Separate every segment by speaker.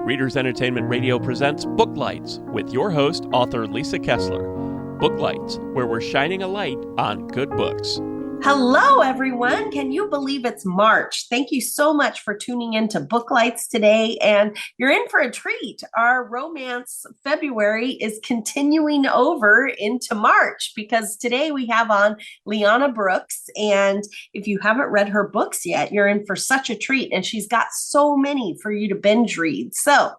Speaker 1: Readers Entertainment Radio presents Booklights with your host, author Lisa Kessler. Booklights, where we're shining a light on good books.
Speaker 2: Hello, everyone. Can you believe it's March? Thank you so much for tuning into Booklights today. And you're in for a treat. Our romance February is continuing over into March because today we have on Liana Brooks. And if you haven't read her books yet, you're in for such a treat. And she's got so many for you to binge read. So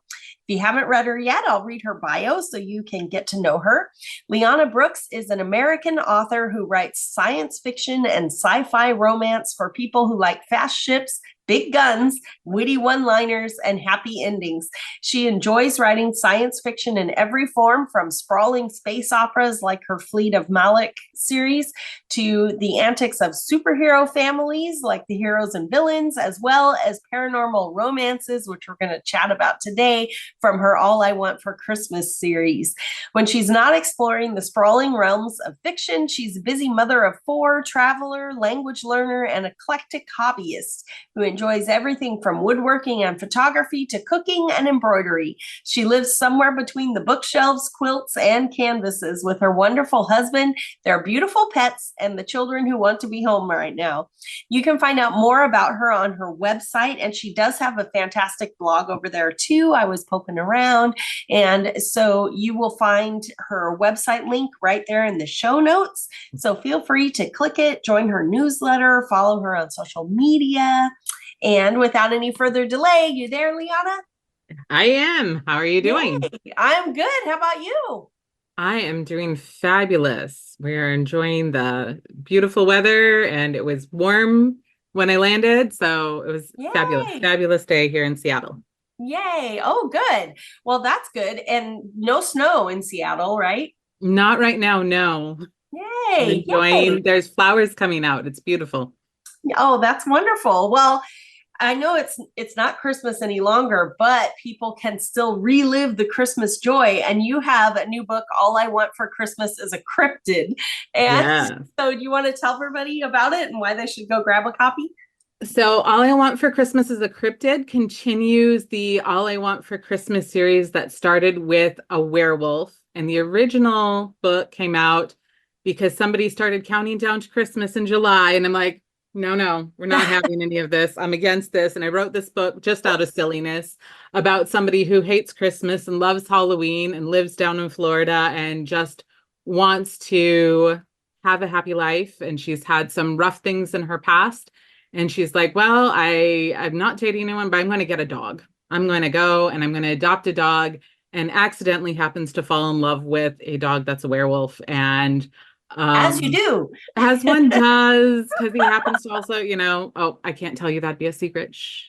Speaker 2: if you haven't read her yet, I'll read her bio so you can get to know her. Liana Brooks is an American author who writes science fiction and sci-fi romance for people who like fast ships, big guns, witty one-liners, and happy endings. She enjoys writing science fiction in every form, from sprawling space operas like her Fleet of Malak series to the antics of superhero families like the heroes and villains, as well as paranormal romances, which we're going to chat about today from her All I Want for Christmas series. When she's not exploring the sprawling realms of fiction, she's a busy mother of four, traveler, language learner, and eclectic hobbyist who enjoys everything from woodworking and photography to cooking and embroidery. She lives somewhere between the bookshelves, quilts, and canvases with her wonderful husband, their beautiful pets, and the children who want to be home right now. You can find out more about her on her website, and she does have a fantastic blog over there too. I was poking around, and so you will find her website link right there in the show notes. So feel free to click it, join her newsletter, follow her on social media. And without any further delay, you there, Liana?
Speaker 3: I am. How are you doing?
Speaker 2: Yay. I'm good. How about you?
Speaker 3: I am doing fabulous. We're enjoying the beautiful weather, and it was warm when I landed. So it was fabulous day here in Seattle.
Speaker 2: Yay. Oh, good. Well, that's good. And no snow in Seattle, right?
Speaker 3: Not right now, no.
Speaker 2: Yay.
Speaker 3: Enjoying. There's flowers coming out. It's beautiful.
Speaker 2: Oh, that's wonderful. Well, I know it's not Christmas any longer, but people can still relive the Christmas joy. And you have a new book, All I Want for Christmas is a Cryptid. And so do you want to tell everybody about it and why they should go grab a copy?
Speaker 3: So All I Want for Christmas is a Cryptid continues the All I Want for Christmas series that started with a werewolf. And the original book came out because somebody started counting down to Christmas in July. And I'm like, no, we're not having any of this. I'm against this. And I wrote this book just out of silliness about somebody who hates Christmas and loves Halloween and lives down in Florida and just wants to have a happy life. And she's had some rough things in her past. And she's like, well, I'm not dating anyone, but I'm going to get a dog. I'm going to go and I'm going to adopt a dog, and accidentally happens to fall in love with a dog that's a werewolf. And
Speaker 2: as you do,
Speaker 3: as one does, because he happens to also, I can't tell you, that'd be a secret. Shh.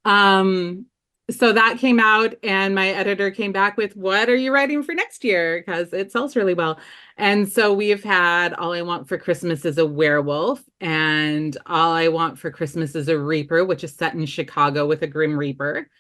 Speaker 3: So that came out, and my editor came back with, what are you writing for next year? Because it sells really well. And so we've had All I Want for Christmas is a Werewolf, and All I Want for Christmas is a Reaper, which is set in Chicago with a Grim Reaper.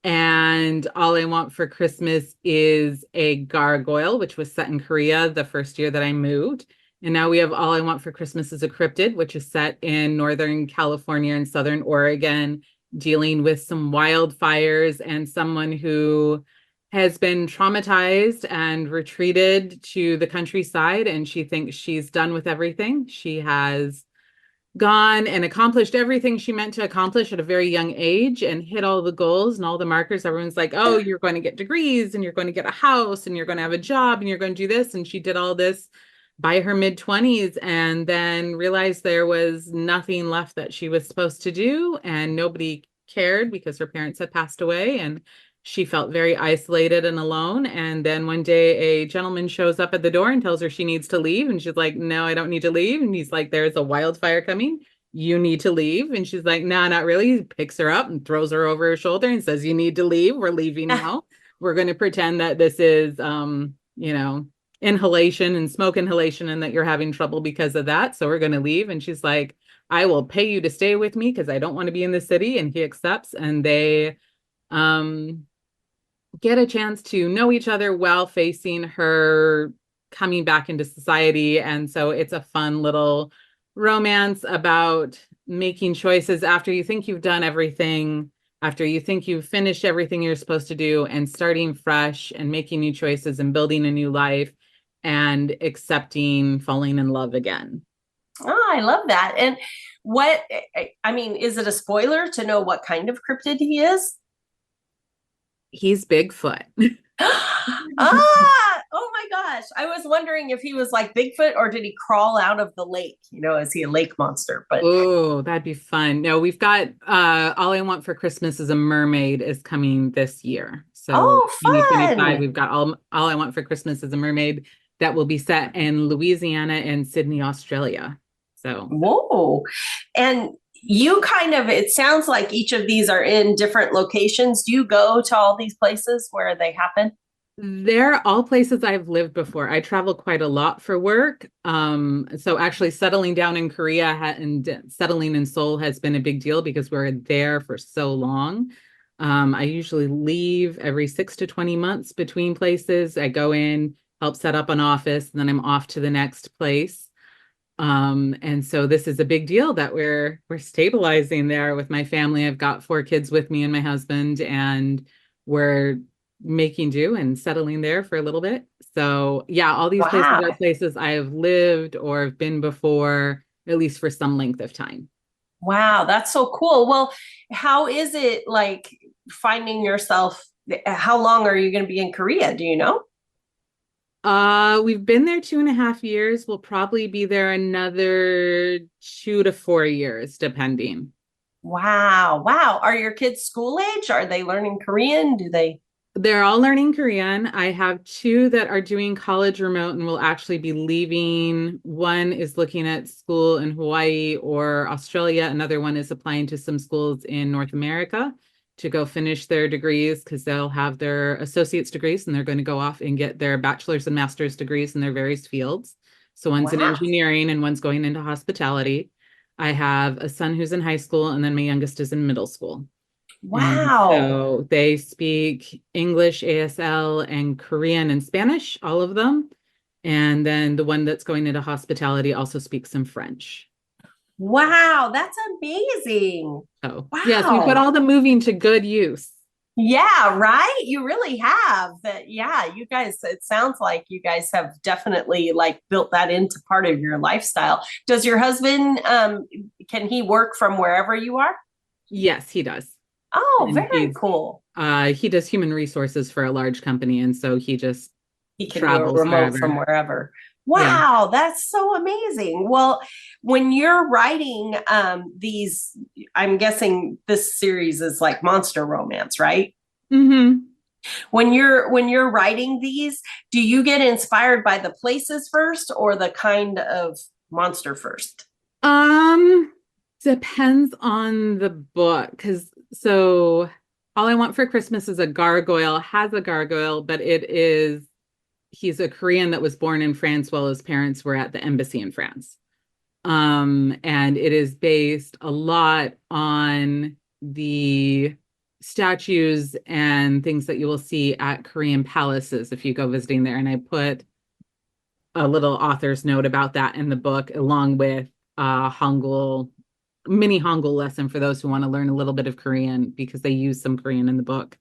Speaker 3: And All I Want for Christmas is a Gargoyle, which was set in Korea the first year that I moved. And now we have All I Want for Christmas is a Cryptid, which is set in Northern California and Southern Oregon, dealing with some wildfires and someone who has been traumatized and retreated to the countryside. And she thinks she's done with everything. She has gone and accomplished everything she meant to accomplish at a very young age and hit all the goals and all the markers. Everyone's like, oh, you're going to get degrees and you're going to get a house and you're going to have a job and you're going to do this. And she did all this by her mid-20s, and then realized there was nothing left that she was supposed to do, and nobody cared because her parents had passed away, and she felt very isolated and alone. And then one day a gentleman shows up at the door and tells her she needs to leave, and she's like, no, I don't need to leave. And he's like, there's a wildfire coming, you need to leave. And she's like, no, not really. He picks her up and throws her over her shoulder and says, you need to leave, we're leaving now. We're going to pretend that this is inhalation and smoke inhalation, and that you're having trouble because of that. So we're going to leave. And she's like, I will pay you to stay with me because I don't want to be in the city. And he accepts, and they get a chance to know each other while facing her coming back into society. And so it's a fun little romance about making choices after you think you've done everything after you think you've finished everything you're supposed to do and starting fresh and making new choices and building a new life and accepting falling in love again.
Speaker 2: Oh, I love that. And what, I mean, is it a spoiler to know what kind of cryptid he is?
Speaker 3: He's Bigfoot.
Speaker 2: Oh my gosh. I was wondering if he was like Bigfoot or did he crawl out of the lake? Is he a lake monster? But
Speaker 3: oh, that'd be fun. No, we've got All I Want for Christmas is a Mermaid is coming this year. So
Speaker 2: oh,
Speaker 3: 2025,
Speaker 2: fun.
Speaker 3: we've got All I Want for Christmas is a Mermaid that will be set in Louisiana and Sydney, Australia. So
Speaker 2: Whoa. And you it sounds like each of these are in different locations. Do you go to all these places where they happen?
Speaker 3: they're all places I've lived before. I travel quite a lot for work. So actually settling down in Korea and settling in Seoul has been a big deal because we're there for so long. I usually leave every 6 to 20 months between places. I go in, help set up an office, and then I'm off to the next place. And so this is a big deal that we're stabilizing there with my family. I've got 4 kids with me and my husband, and we're making do and settling there for a little bit. So yeah, all these places
Speaker 2: Wow.
Speaker 3: are places I have lived or have been before, at least for some length of time.
Speaker 2: Wow, that's so cool. Well, how is it like finding yourself? How long are you going to be in Korea? Do you know?
Speaker 3: We've been there 2.5 years. We'll probably be there another 2 to 4 years, depending.
Speaker 2: Wow. Wow. Are your kids school age? Are they learning Korean? Do they?
Speaker 3: They're all learning Korean. I have 2 that are doing college remote and will actually be leaving. One is looking at school in Hawaii or Australia. Another one is applying to some schools in North America to go finish their degrees because they'll have their associate's degrees and they're going to go off and get their bachelor's and master's degrees in their various fields. So one's in
Speaker 2: Wow.
Speaker 3: engineering and one's going into hospitality. I have a son who's in high school and then my youngest is in middle school. And
Speaker 2: Wow.
Speaker 3: so they speak English, ASL, and Korean and Spanish, all of them. And then the one that's going into hospitality also speaks some French.
Speaker 2: Wow. That's amazing.
Speaker 3: So, yes, we put
Speaker 2: Wow.
Speaker 3: all the moving to good use.
Speaker 2: Yeah, right. You really have that. Yeah, you guys, it sounds like you guys have definitely like built that into part of your lifestyle. Does your husband, can he work from wherever you are?
Speaker 3: Yes, he does.
Speaker 2: Oh,
Speaker 3: And
Speaker 2: very cool.
Speaker 3: he does human resources for a large company, and so he just
Speaker 2: He can do a
Speaker 3: travels
Speaker 2: remote from
Speaker 3: wherever.
Speaker 2: wherever.
Speaker 3: Yeah.
Speaker 2: Wow, that's so amazing. Well, when you're writing these, I'm guessing this series is like monster romance, right?
Speaker 3: Mm-hmm.
Speaker 2: When you're writing these, do you get inspired by the places first or the kind of monster first?
Speaker 3: Depends on the book, because so All I Want for Christmas is a gargoyle, has a gargoyle, but he's a Korean that was born in France while his parents were at the embassy in France. And it is based a lot on the statues and things that you will see at Korean palaces if you go visiting there. And I put a little author's note about that in the book, along with Hangul, mini Hangul lesson for those who want to learn a little bit of Korean because they use some Korean in the book.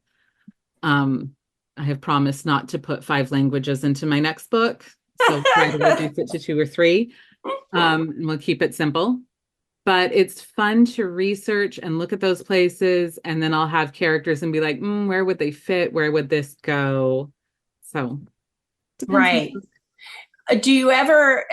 Speaker 3: I have promised not to put 5 languages into my next book, so try to reduce it to 2 or 3. And we'll keep it simple. But it's fun to research and look at those places, and then I'll have characters and be like, where would they fit? Where would this go? So depends.
Speaker 2: Right. Do you ever,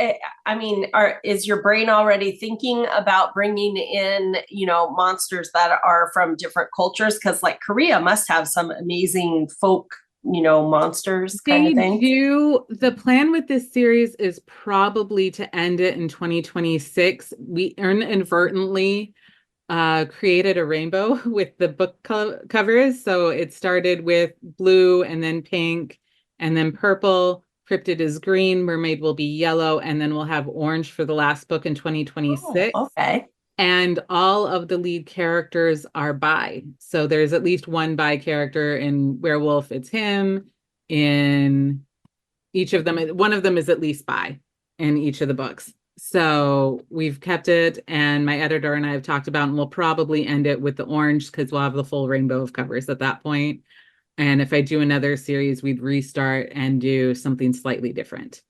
Speaker 2: I mean, is your brain already thinking about bringing in, monsters that are from different cultures? Because like Korea must have some amazing folk, monsters kind
Speaker 3: They
Speaker 2: of thing.
Speaker 3: do. The plan with this series is probably to end it in 2026. We inadvertently created a rainbow with the book covers. So it started with blue and then pink and then purple. Cryptid is green, Mermaid will be yellow, and then we'll have orange for the last book in 2026.
Speaker 2: Oh, okay.
Speaker 3: And all of the lead characters are bi. So there's at least one bi character in Werewolf, it's him. In each of them, one of them is at least bi in each of the books. So we've kept it, and my editor and I have talked about, and we'll probably end it with the orange because we'll have the full rainbow of covers at that point. And if I do another series, we'd restart and do something slightly different.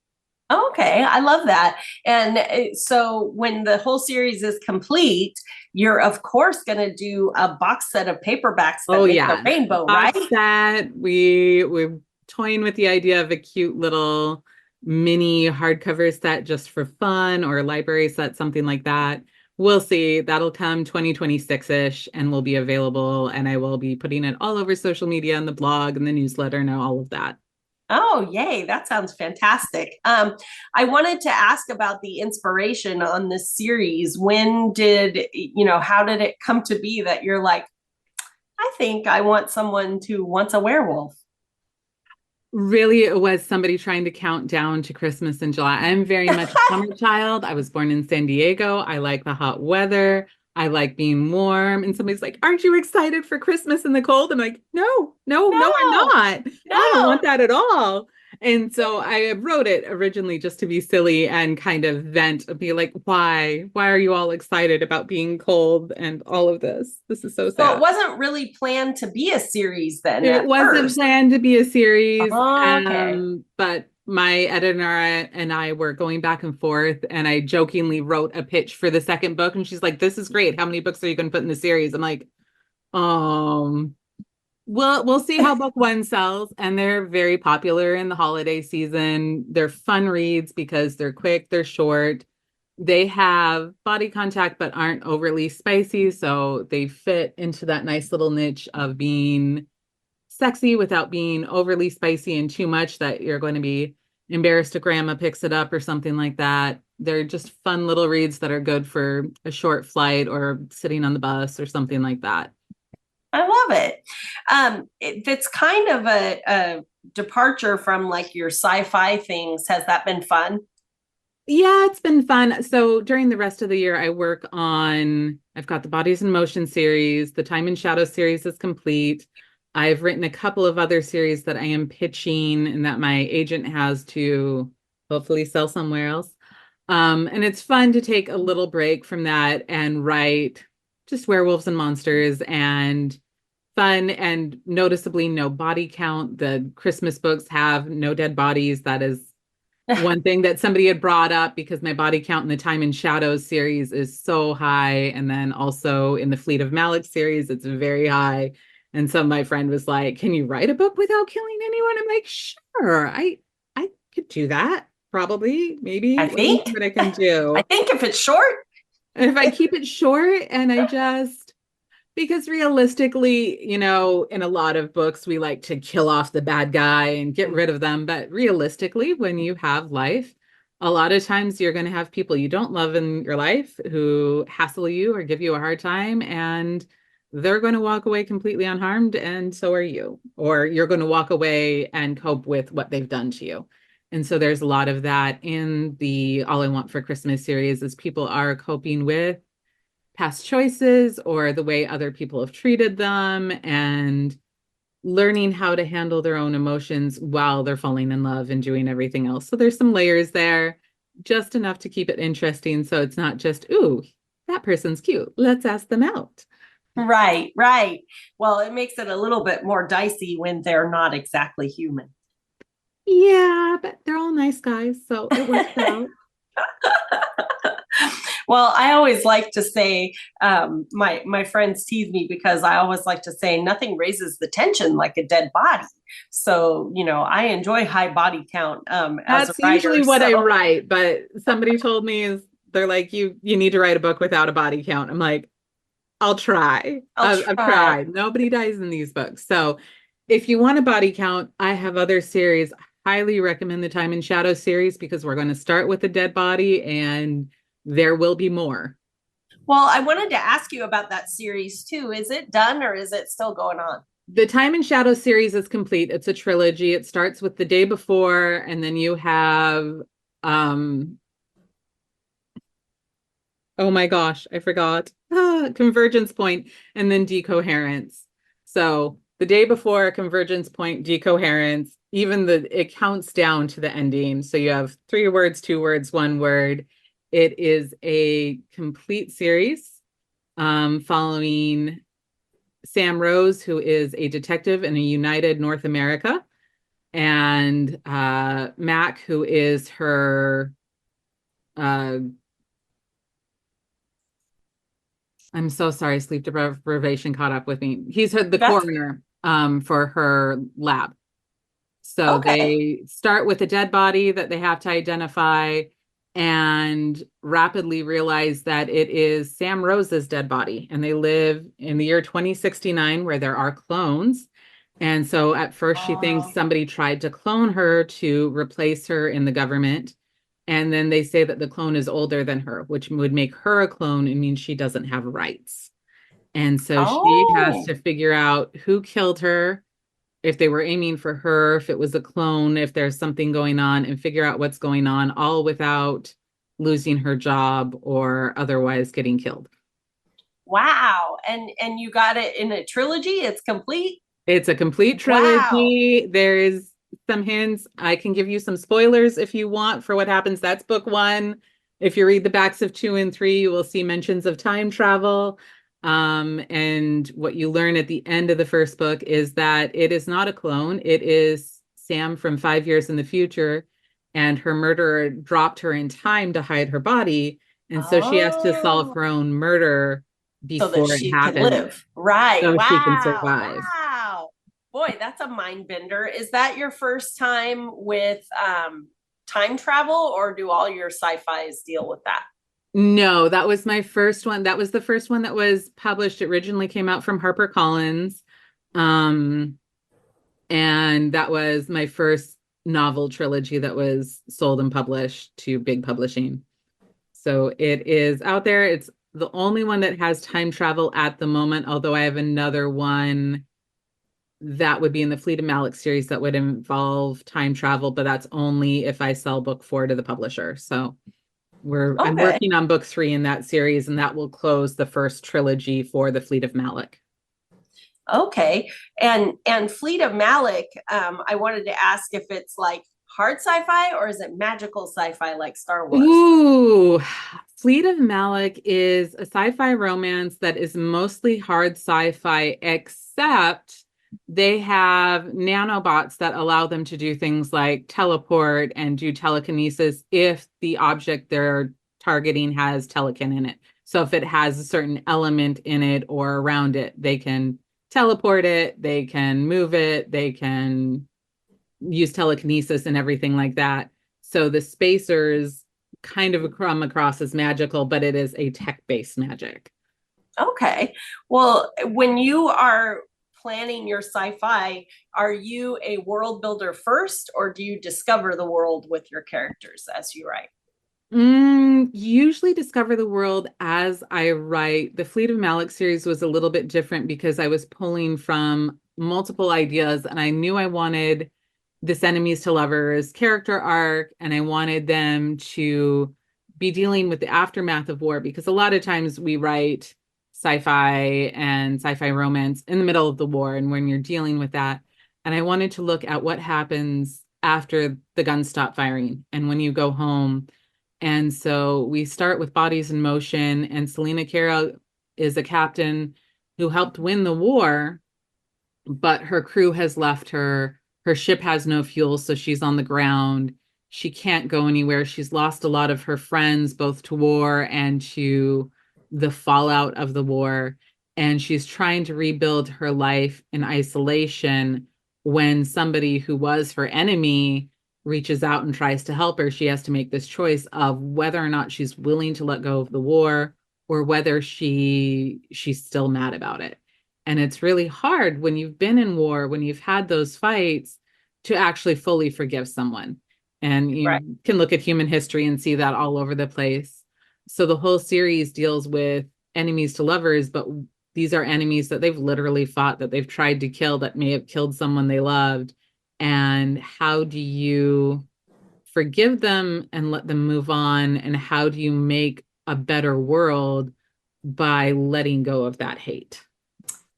Speaker 2: Okay, I love that. And so when the whole series is complete, you're of course going to do a box set of paperbacks that
Speaker 3: Oh
Speaker 2: make the
Speaker 3: yeah,
Speaker 2: rainbow,
Speaker 3: box
Speaker 2: right?
Speaker 3: set. We're toying with the idea of a cute little mini hardcover set just for fun, or a library set, something like that. We'll see. That'll come 2026-ish and will be available. And I will be putting it all over social media and the blog and the newsletter and all of that.
Speaker 2: Oh, yay. That sounds fantastic. I wanted to ask about the inspiration on this series. When did, how did it come to be that you're like, I think I want someone who wants a werewolf?
Speaker 3: Really, it was somebody trying to count down to Christmas in July. I'm very much a summer child. I was born in San Diego. I like the hot weather. I like being warm. And somebody's like, aren't you excited for Christmas in the cold? I'm like, no, no, no, I'm
Speaker 2: No,
Speaker 3: not. I don't
Speaker 2: no.
Speaker 3: want that at all. And so I wrote it originally just to be silly and kind of vent and be like, why? Why are you all excited about being cold and all of this? This is so
Speaker 2: So it
Speaker 3: sad.
Speaker 2: wasn't really planned to be a series then
Speaker 3: It
Speaker 2: at
Speaker 3: wasn't
Speaker 2: first.
Speaker 3: planned to be a series,
Speaker 2: Okay.
Speaker 3: but my editor and I were going back and forth, and I jokingly wrote a pitch for the second book, and she's like, "This is great. How many books are you going to put in the series?" I'm like, um, we'll see how book one sells, and they're very popular in the holiday season. They're fun reads because they're quick, they're short. They have body contact but aren't overly spicy, so they fit into that nice little niche of being sexy without being overly spicy and too much that you're going to be embarrassed if grandma picks it up or something like that. They're just fun little reads that are good for a short flight or sitting on the bus or something like that.
Speaker 2: I love it. It's kind of a departure from like your sci-fi things. Has that been fun?
Speaker 3: Yeah, it's been fun. So during the rest of the year, I've got the Bodies in Motion series, the Time and Shadow series is complete. I've written a couple of other series that I am pitching and that my agent has to hopefully sell somewhere else. And it's fun to take a little break from that and write just werewolves and monsters and fun and noticeably no body count. The Christmas books have no dead bodies. That is one thing that somebody had brought up because my body count in the Time and Shadows series is so high. And then also in the Fleet of Malak series, it's very high. And so my friend was like, can you write a book without killing anyone? I'm like, sure, I could do that. Probably, maybe.
Speaker 2: I
Speaker 3: Let me see
Speaker 2: think.
Speaker 3: what I can
Speaker 2: I
Speaker 3: do.
Speaker 2: think if it's short.
Speaker 3: And if I keep it short and because realistically, in a lot of books, we like to kill off the bad guy and get rid of them. But realistically, when you have life, a lot of times you're going to have people you don't love in your life who hassle you or give you a hard time, and they're going to walk away completely unharmed, and so are you. Or you're going to walk away and cope with what they've done to you. And so there's a lot of that in the All I Want for Christmas series is people are coping with past choices or the way other people have treated them and learning how to handle their own emotions while they're falling in love and doing everything else. So there's some layers there, just enough to keep it interesting. So it's not just, ooh, that person's cute. Let's ask them out.
Speaker 2: Right, right. Well, it makes it a little bit more dicey when they're not exactly human.
Speaker 3: Yeah, but they're all nice guys. So it works out.
Speaker 2: Well, I always like to say, my friends tease me because I always like to say nothing raises the tension like a dead body. So, I enjoy high body count as a
Speaker 3: That's
Speaker 2: writer.
Speaker 3: usually what I
Speaker 2: So
Speaker 3: write, but somebody told me is they're like, you need to write a book without a body count. I'm like, I'll try.
Speaker 2: I'll
Speaker 3: I've
Speaker 2: try.
Speaker 3: tried. Nobody dies in these books. So if you want a body count, I have other series. Highly recommend the Time and Shadow series because we're going to start with a dead body and there will be more.
Speaker 2: Well, I wanted to ask you about that series too. Is it done or is it still going on?
Speaker 3: The Time and Shadow series is complete. It's a trilogy. It starts with The Day Before, and then you have oh my gosh, I forgot. Convergence Point and then Decoherence. So The Day Before, Convergence Point, Decoherence, it counts down to the ending. So you have 3 words, 2 words, 1 word. It is a complete series following Sam Rose, who is a detective in a United North America, and Mac, who is her I'm so sorry, sleep deprivation caught up with me. He's the coroner for her lab. So they start with a dead body that they have to identify and rapidly realize that it is Sam Rose's dead body. And they live in the year 2069 where there are clones. And so at first she thinks somebody tried to clone her to replace her in the government. And then they say that the clone is older than her, which would make her a clone and means she doesn't have rights. And so she has to figure out who killed her, if they were aiming for her, if it was a clone, if there's something going on, and figure out what's going on, all without losing her job or otherwise getting killed.
Speaker 2: Wow. And you got it in a trilogy? It's complete?
Speaker 3: It's a complete trilogy. Wow. There's some hints. I can give you some spoilers if you want for what happens. That's book 1. If you read the backs of 2 and 3, you will see mentions of time travel. And what you learn at the end of the first book is that it is not a clone. It is Sam from 5 years in the future, and her murderer dropped her in time to hide her body. And so she has to solve her own murder before it happens.
Speaker 2: Can live. Right.
Speaker 3: So she can survive.
Speaker 2: Wow. Boy, that's a mind bender. Is that your first time with time travel, or do all your sci-fis deal with that?
Speaker 3: No, that was my first one. That was the first one that was published. It originally came out from HarperCollins. And that was my first novel trilogy that was sold and published to big publishing. So it is out there. It's the only one that has time travel at the moment, although I have another one that would be in the Fleet of Malik series that would involve time travel, but that's only if I sell book 4 to the publisher. So I'm working on book 3 in that series, and that will close the first trilogy for the Fleet of Malik.
Speaker 2: Okay. And Fleet of Malik, I wanted to ask if it's like hard sci-fi or is it magical sci-fi like Star Wars?
Speaker 3: Ooh, Fleet of Malik is a sci-fi romance that is mostly hard sci-fi, except they have nanobots that allow them to do things like teleport and do telekinesis if the object they're targeting has telekin in it. So if it has a certain element in it or around it, they can teleport it, they can move it, they can use telekinesis and everything like that. So the spacers kind of come across as magical, but it is a tech-based magic.
Speaker 2: Okay. Well, when you are planning your sci-fi, are you a world builder first, or do you discover the world with your characters as you write?
Speaker 3: Usually discover the world as I write. The Fleet of Malik series was a little bit different because I was pulling from multiple ideas, and I knew I wanted this enemies to lovers character arc, and I wanted them to be dealing with the aftermath of war, because a lot of times we write sci-fi and sci-fi romance in the middle of the war, and when you're dealing with that, and I wanted to look at what happens after the guns stop firing and when you go home. And so we start with Bodies in Motion, and Selena Carroll is a captain who helped win the war, but her crew has left her. Her ship has no fuel, so she's on the ground. She can't go anywhere. She's lost a lot of her friends, both to war and to the fallout of the war. And she's trying to rebuild her life in isolation when somebody who was her enemy reaches out and tries to help her. She has to make this choice of whether or not she's willing to let go of the war, or whether she's still mad about it. And it's really hard when you've been in war, when you've had those fights, to actually fully forgive someone. And you can look at human history and see that all over the place. So the whole series deals with enemies to lovers, but these are enemies that they've literally fought, that they've tried to kill, that may have killed someone they loved. And how do you forgive them and let them move on? And how do you make a better world by letting go of that hate?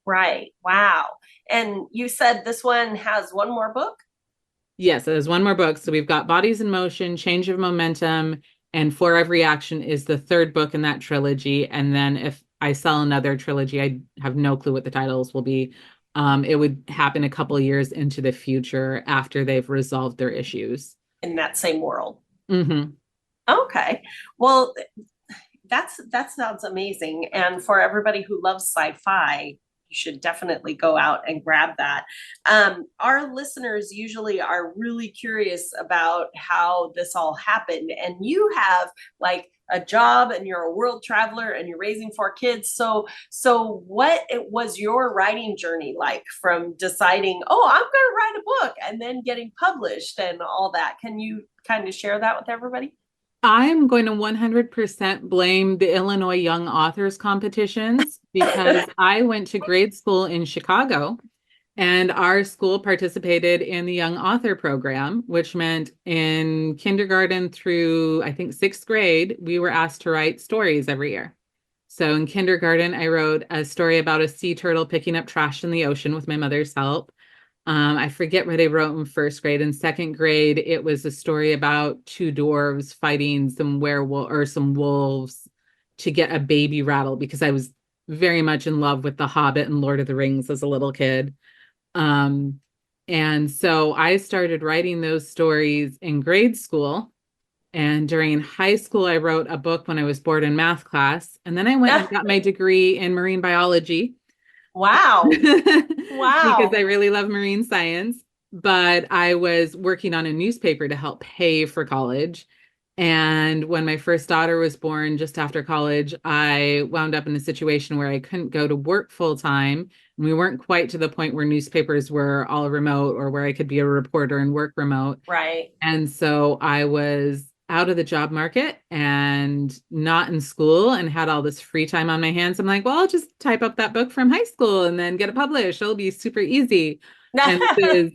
Speaker 2: Right. Wow. And you said this one has one more book?
Speaker 3: Yes, there's one more book. So we've got Bodies in Motion, Change of Momentum, And For Every Action is the third book in that trilogy. And then if I sell another trilogy, I have no clue what the titles will be. It would happen a couple years into the future after they've resolved their issues.
Speaker 2: In that same world.
Speaker 3: Mm-hmm.
Speaker 2: Okay. Well, that sounds amazing. And for everybody who loves sci-fi, you should definitely go out and grab that. Our listeners usually are really curious about how this all happened. And you have like a job and you're a world traveler and you're raising 4 kids. So what was your writing journey like from deciding, oh, I'm going to write a book and then getting published and all that? Can you kind of share that with everybody?
Speaker 3: I'm going to 100% blame the Illinois Young Authors competitions because I went to grade school in Chicago and our school participated in the Young Author program, which meant in kindergarten through, I think, 6th grade, we were asked to write stories every year. So in kindergarten, I wrote a story about a sea turtle picking up trash in the ocean with my mother's help. I forget where they wrote in 1st grade. In 2nd grade, it was a story about 2 dwarves fighting some some wolves to get a baby rattle because I was very much in love with The Hobbit and Lord of the Rings as a little kid. And so I started writing those stories in grade school. And during high school, I wrote a book when I was bored in math class. And then I went and got my degree in marine biology.
Speaker 2: Wow. Wow.
Speaker 3: Because I really love marine science. But I was working on a newspaper to help pay for college. And when my first daughter was born just after college, I wound up in a situation where I couldn't go to work full time. And we weren't quite to the point where newspapers were all remote or where I could be a reporter and work remote.
Speaker 2: Right.
Speaker 3: And so I was out of the job market and not in school and had all this free time on my hands. I'm like, well, I'll just type up that book from high school and then get it published. It'll be super easy. And this is,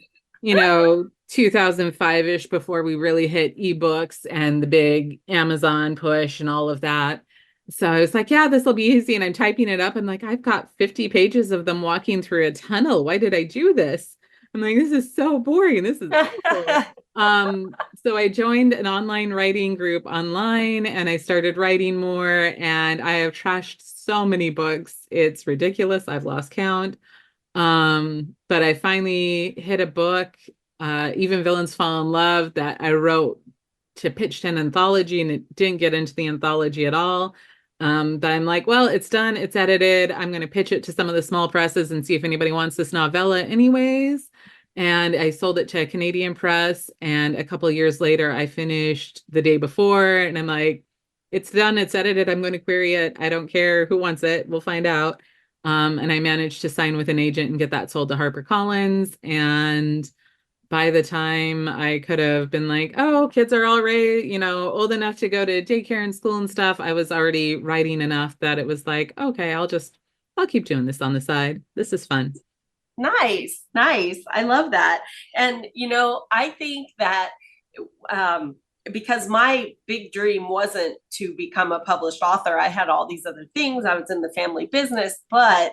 Speaker 3: 2005-ish before we really hit ebooks and the big Amazon push and all of that. So I was like, yeah, this will be easy. And I'm typing it up. I'm like, I've got 50 pages of them walking through a tunnel. Why did I do this? I'm like, this is so boring. This is awful. So I joined an online writing group online and I started writing more and I have trashed so many books. It's ridiculous. I've lost count. But I finally hit a book, Even Villains Fall in Love, that I wrote to pitch to an anthology and it didn't get into the anthology at all. But I'm like, well, it's done. It's edited. I'm going to pitch it to some of the small presses and see if anybody wants this novella anyways. And I sold it to a Canadian press. And a couple of years later, I finished The Day Before. And I'm like, it's done. It's edited. I'm going to query it. I don't care who wants it. We'll find out. And I managed to sign with an agent and get that sold to HarperCollins. And by the time I could have been like, oh, kids are already, old enough to go to daycare and school and stuff, I was already writing enough that it was like, okay, I'll keep doing this on the side. This is fun.
Speaker 2: Nice. I love that. And, I think that because my big dream wasn't to become a published author, I had all these other things. I was in the family business, but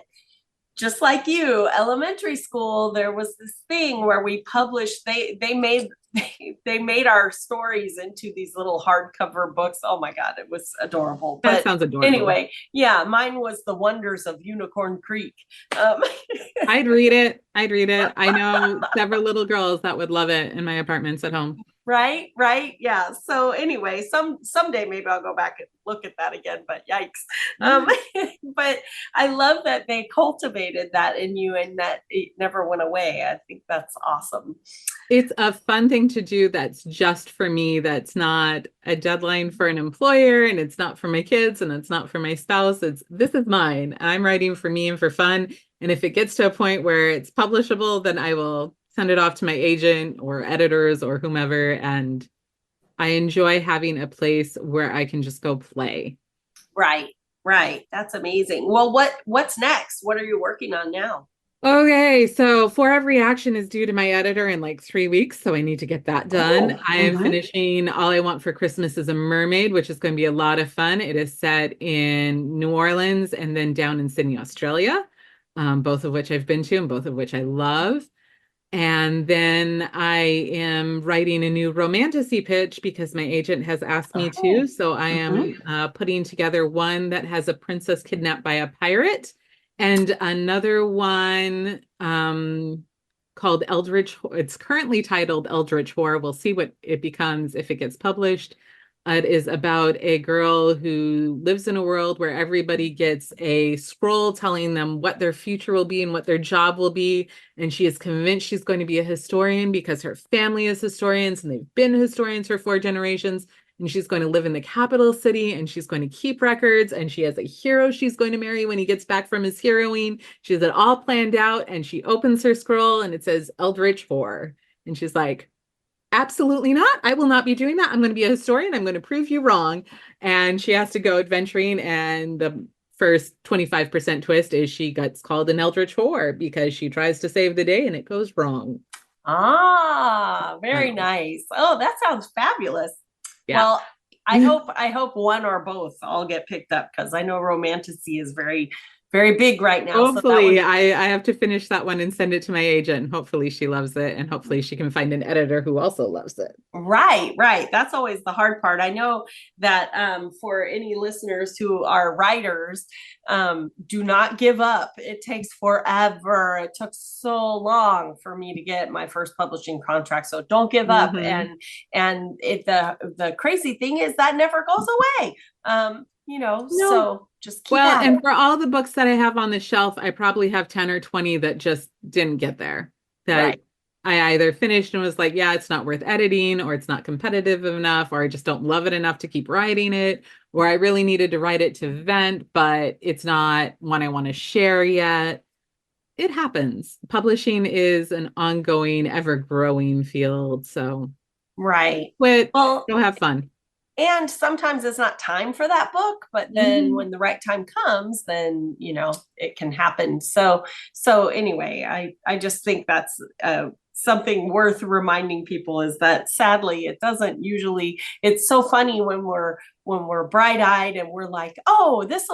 Speaker 2: just like you, elementary school, there was this thing where we published, they made our stories into these little hardcover books. Oh my God, it was adorable.
Speaker 3: That sounds adorable.
Speaker 2: Anyway, yeah, mine was The Wonders of Unicorn Creek.
Speaker 3: I'd read it. I know several little girls that would love it in my apartments at home.
Speaker 2: Right. Yeah. So anyway, someday maybe I'll go back and look at that again, but yikes. But I love that they cultivated that in you and that it never went away. I think that's awesome.
Speaker 3: It's a fun thing to do that's just for me. That's not a deadline for an employer and it's not for my kids and it's not for my spouse. This is mine. I'm writing for me and for fun. And if it gets to a point where it's publishable, then I will send it off to my agent or editors or whomever. And I enjoy having a place where I can just go play.
Speaker 2: Right. That's amazing. Well, what's next? What are you working on now?
Speaker 3: Okay, so For Every Action is due to my editor in like 3 weeks, so I need to get that done. I am finishing All I Want for Christmas is a Mermaid, which is going to be a lot of fun. It is set in New Orleans and then down in Sydney, Australia, both of which I've been to and both of which I love. And then I am writing a new romantasy pitch because my agent has asked me to. So I am putting together one that has a princess kidnapped by a pirate and another one called Eldritch. It's currently titled Eldritch Horror. We'll see what it becomes if it gets published. It is about a girl who lives in a world where everybody gets a scroll telling them what their future will be and what their job will be. And she is convinced she's going to be a historian because her family is historians and they've been historians for 4 generations. And she's going to live in the capital city and she's going to keep records. And she has a hero she's going to marry when he gets back from his heroing. She has it all planned out and she opens her scroll and it says Eldritch Horror. And she's like, absolutely not. I will not be doing that. I'm going to be a historian. I'm going to prove you wrong. And she has to go adventuring. And the first 25% twist is she gets called an Eldritch Whore because she tries to save the day and it goes wrong.
Speaker 2: Ah, very nice. Oh, that sounds fabulous. Yeah. Well, I hope one or both all get picked up because I know romantasy is very, very big right now.
Speaker 3: Hopefully, so I have to finish that one and send it to my agent. Hopefully she loves it. And hopefully she can find an editor who also loves it.
Speaker 2: Right. That's always the hard part. I know that for any listeners who are writers, do not give up. It takes forever. It took so long for me to get my first publishing contract. So don't give up. And the crazy thing is that never goes away. So just keep at
Speaker 3: and
Speaker 2: it.
Speaker 3: For all the books that I have on the shelf, I probably have 10 or 20 that just didn't get there. That I either finished and was like, yeah, it's not worth editing, or it's not competitive enough, or I just don't love it enough to keep writing it, or I really needed to write it to vent, but it's not one I want to share yet. It happens. Publishing is an ongoing, ever-growing field. So go have fun.
Speaker 2: And sometimes it's not time for that book, but then when the right time comes, then, it can happen. So anyway, I just think that's something worth reminding people is that sadly, it doesn't usually, it's so funny when we're bright-eyed and we're like, oh, this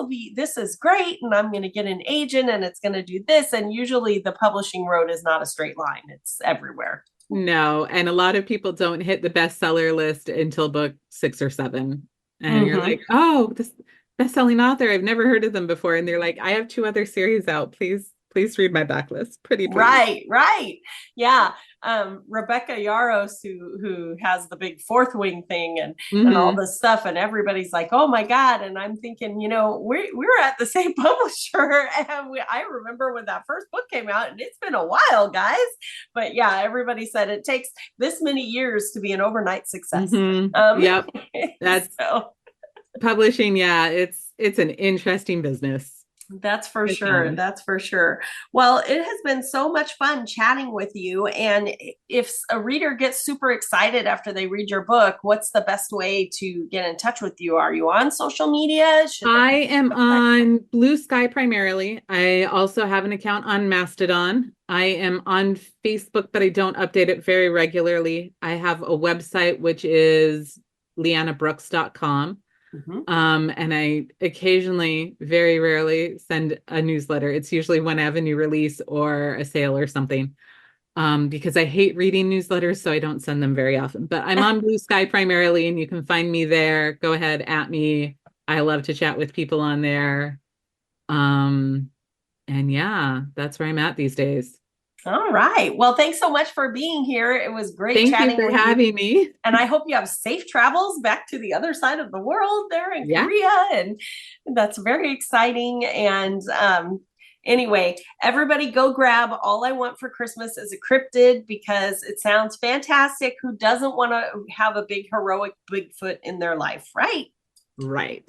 Speaker 2: is great. And I'm going to get an agent and it's going to do this. And usually the publishing road is not a straight line. It's everywhere.
Speaker 3: No, and a lot of people don't hit the bestseller list until book 6 or 7. And you're like, oh, this best-selling author, I've never heard of them before. And they're like, I have 2 other series out. Please read my backlist. Pretty please.
Speaker 2: Right. Yeah. Rebecca Yaros, who has the big Fourth Wing thing and all this stuff, and everybody's like, oh my God. And I'm thinking, we're at the same publisher. And I remember when that first book came out, and it's been a while, guys. But yeah, everybody said it takes this many years to be an overnight success.
Speaker 3: Yep. That's publishing. Yeah. It's an interesting business.
Speaker 2: That's for sure. That's for sure. Well, it has been so much fun chatting with you. And if a reader gets super excited after they read your book, what's the best way to get in touch with you? Are you on social media?
Speaker 3: I am on Blue Sky primarily. I also have an account on Mastodon. I am on Facebook, but I don't update it very regularly. I have a website, which is lianabrooks.com. And I occasionally, very rarely, send a newsletter. It's usually when I have a new release or a sale or something, because I hate reading newsletters, so I don't send them very often. But I'm on Blue Sky primarily, and you can find me there. Go ahead, at me. I love to chat with people on there. And yeah, that's where I'm at these days.
Speaker 2: All right. Well, thanks so much for being here. It was great chatting with you.
Speaker 3: Thank you for having me.
Speaker 2: And I hope you have safe travels back to the other side of the world there in Korea. And that's very exciting. And anyway, everybody go grab All I Want for Christmas is a Cryptid because it sounds fantastic. Who doesn't want to have a big heroic Bigfoot in their life, right?
Speaker 3: Right.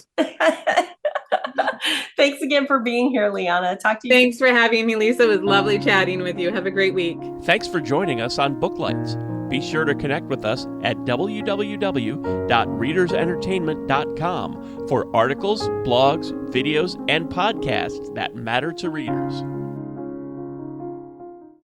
Speaker 2: Thanks again for being here, Liana. Talk to you.
Speaker 3: Thanks for having me, Lisa. It was lovely chatting with you. Have a great week.
Speaker 1: Thanks for joining us on Booklights. Be sure to connect with us at www.readersentertainment.com for articles, blogs, videos, and podcasts that matter to readers.